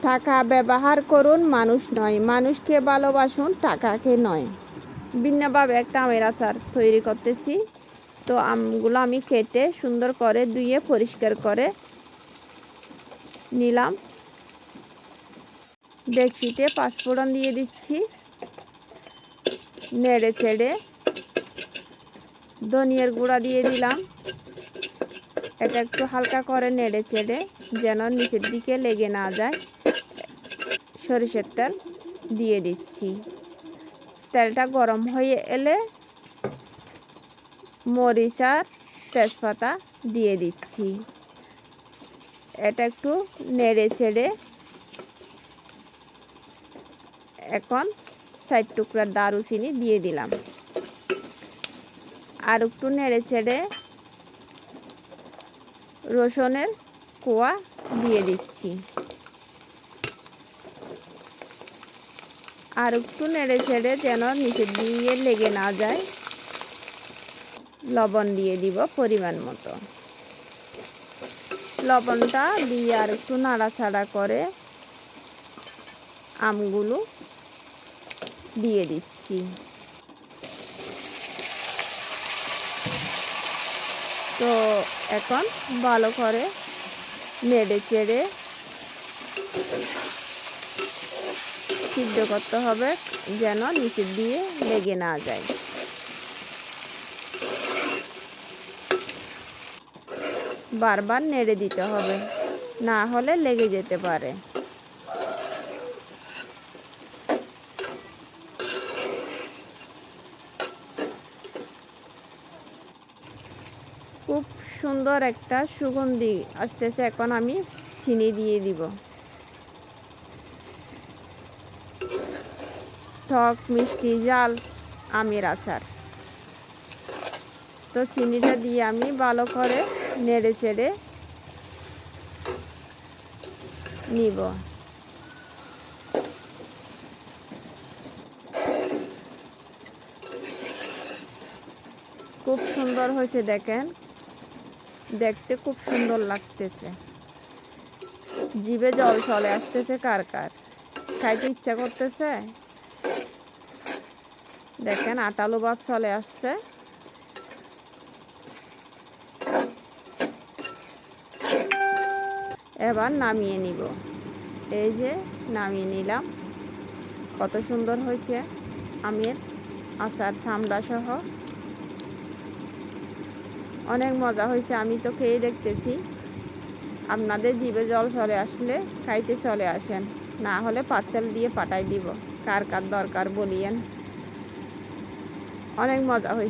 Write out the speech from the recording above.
টাকা ব্যবহার করুন, মানুষ নয়। মানুষকে ভালোবাসুন, টাকাকে নয়। ভিন্নভাবে একটা আমের আচার তৈরি করতেছি। তো আমগুলো আমি কেটে সুন্দর করে ধুয়ে পরিষ্কার করে নিলাম। ডেকচিতে পাঁচফোড়ন দিয়ে দিচ্ছি, নেড়ে চেড়ে ধনিয়ার গুঁড়া দিয়ে দিলাম। এটা একটু হালকা করে নেড়ে চেড়ে যেন নিচের দিকে লেগে না যায় সরিষার তেল দিয়ে দিচ্ছি। তেলটা গরম হয়ে এলে মরিচ আর তেজপাতা দিয়ে দিচ্ছি। এটা একটু নেড়ে চেড়ে এখন 4 টুকরা দারুচিনি দিয়ে দিলাম। আর একটু নেড়ে চেড়ে রসুনের কোয়া দিয়ে দিচ্ছি। আর একটু নেড়ে চেড়ে যেন নিচের দিয়ে লেগে না যায় লবণ দিয়ে দিব পরিমাণ মতো। লবণটা দিয়ে আর একটু নাড়াচাড়া করে আমগুলো দিয়ে দিচ্ছি। তো এখন ভালো করে নেড়ে চেড়ে সিদ্ধ করতে হবে যেন নিচের দিয়ে লেগে না যায়। বারবার নেড়ে দিতে হবে, না হলে লেগে যেতে পারে। খুব সুন্দর একটা সুগন্ধি আসতেছে। এখন আমি চিনি দিয়ে দিব। টক মিষ্টি ঝাল আমের আচার। তো চিনিটা দিয়ে আমি ভালো করে নেড়ে চেড়ে নিব। খুব সুন্দর হয়েছে, দেখেন, দেখতে খুব সুন্দর লাগতেছে। জিভে জল চলে আসতেছে কার কার, খাইতে ইচ্ছা করতেছে। দেখেন আটালো ভাব চলে আসছে। এবার নামিয়ে নিব। এই যে নামিয়ে নিলাম। কত সুন্দর হয়েছে আমের আচার, চামড়া সহ। অনেক মজা হয়েছে। আমি তো খেয়ে দেখতেছি। আপনাদের জিভে জল চলে আসলে খাইতে চলে আসেন, না হলে পার্সেল দিয়ে পাঠাই দিব। কার কার দরকার বলিয়েন। অনেক মজা হয়েছে।